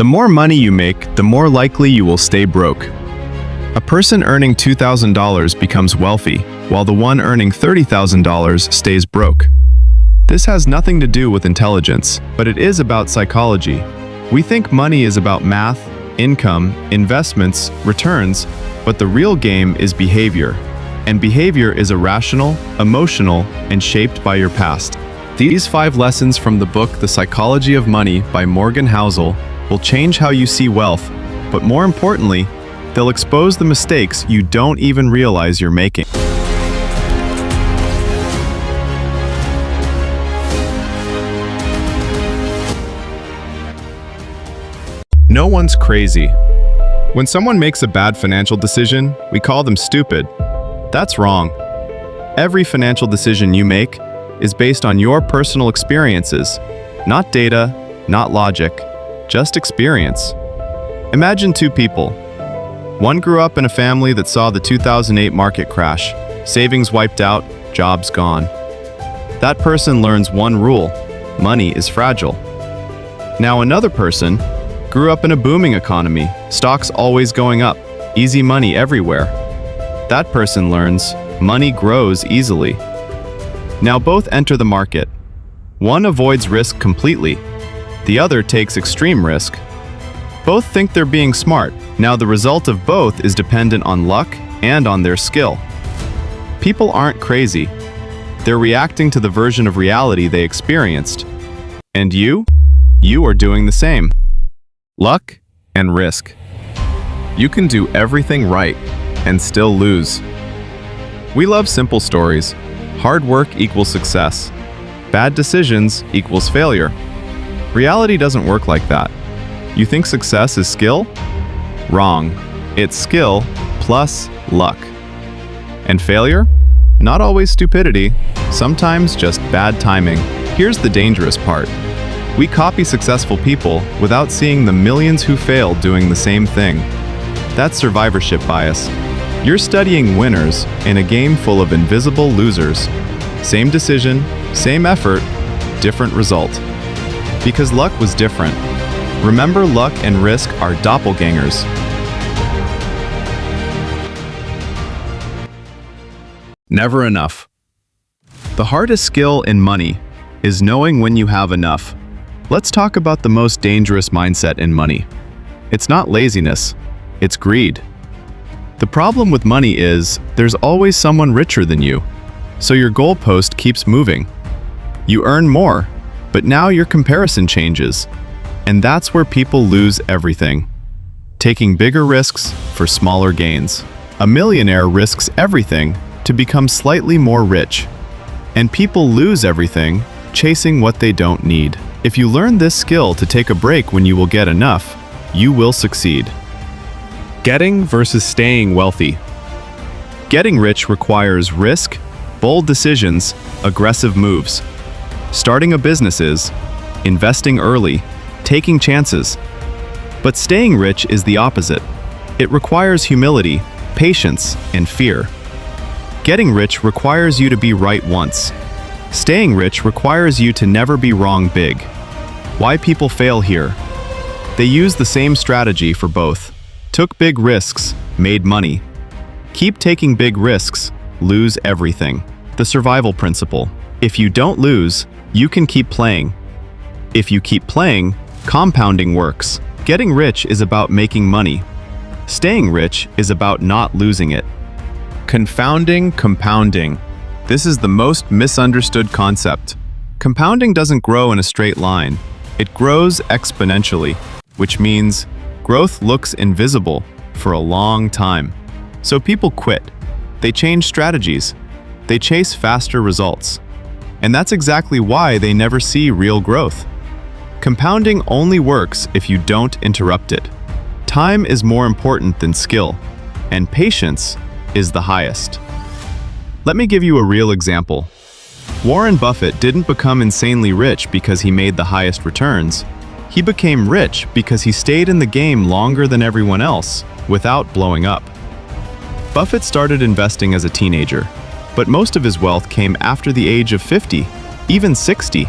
The more money you make, the more likely you will stay broke. A person earning $2,000 becomes wealthy, while the one earning $30,000 stays broke. This has nothing to do with intelligence, but it is about psychology. We think money is about math, income, investments, returns, but the real game is behavior. And behavior is irrational, emotional, and shaped by your past. These 5 lessons from the book The Psychology of Money by Morgan Housel will change how you see wealth, but more importantly, they'll expose the mistakes you don't even realize you're making. No one's crazy. When someone makes a bad financial decision, we call them stupid. That's wrong. Every financial decision you make is based on your personal experiences, not data, not logic, just experience. Imagine 2 people. One grew up in a family that saw the 2008 market crash, savings wiped out, jobs gone. That person learns one rule: money is fragile. Now another person grew up in a booming economy, stocks always going up, easy money everywhere. That person learns money grows easily. Now both enter the market. One avoids risk completely. The other takes extreme risk. Both think they're being smart. Now the result of both is dependent on luck and on their skill. People aren't crazy. They're reacting to the version of reality they experienced. And you are doing the same. Luck and risk. You can do everything right and still lose. We love simple stories. Hard work equals success. Bad decisions equals failure. Reality doesn't work like that. You think success is skill? Wrong. It's skill plus luck. And failure? Not always stupidity, sometimes just bad timing. Here's the dangerous part. We copy successful people without seeing the millions who failed doing the same thing. That's survivorship bias. You're studying winners in a game full of invisible losers. Same decision, same effort, different result. Because luck was different. Remember, luck and risk are doppelgangers. Never enough. The hardest skill in money is knowing when you have enough. Let's talk about the most dangerous mindset in money. It's not laziness, it's greed. The problem with money is there's always someone richer than you, so your goalpost keeps moving. You earn more, but now your comparison changes, and that's where people lose everything. Taking bigger risks for smaller gains. A millionaire risks everything to become slightly more rich, and people lose everything chasing what they don't need. If you learn this skill to take a break when you will get enough, you will succeed. Getting versus staying wealthy. Getting rich requires risk, bold decisions, aggressive moves. Starting a business is investing early, taking chances. But staying rich is the opposite. It requires humility, patience, and fear. Getting rich requires you to be right once. Staying rich requires you to never be wrong big. Why people fail here? They use the same strategy for both. Took big risks, made money. Keep taking big risks, lose everything. The survival principle. If you don't lose, you can keep playing. If you keep playing, compounding works. Getting rich is about making money. Staying rich is about not losing it. Confounding compounding. This is the most misunderstood concept. Compounding doesn't grow in a straight line. It grows exponentially, which means growth looks invisible for a long time. So people quit. They change strategies. They chase faster results. And that's exactly why they never see real growth. Compounding only works if you don't interrupt it. Time is more important than skill, and patience is the highest. Let me give you a real example. Warren Buffett didn't become insanely rich because he made the highest returns. He became rich because he stayed in the game longer than everyone else, without blowing up. Buffett started investing as a teenager, but most of his wealth came after the age of 50, even 60.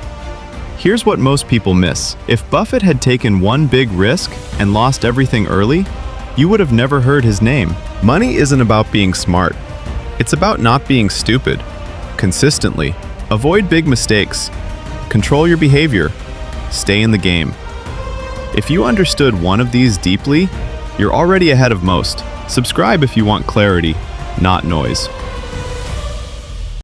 Here's what most people miss. If Buffett had taken one big risk and lost everything early, you would have never heard his name. Money isn't about being smart. It's about not being stupid. Consistently. Avoid big mistakes. Control your behavior. Stay in the game. If you understood one of these deeply, you're already ahead of most. Subscribe if you want clarity, not noise.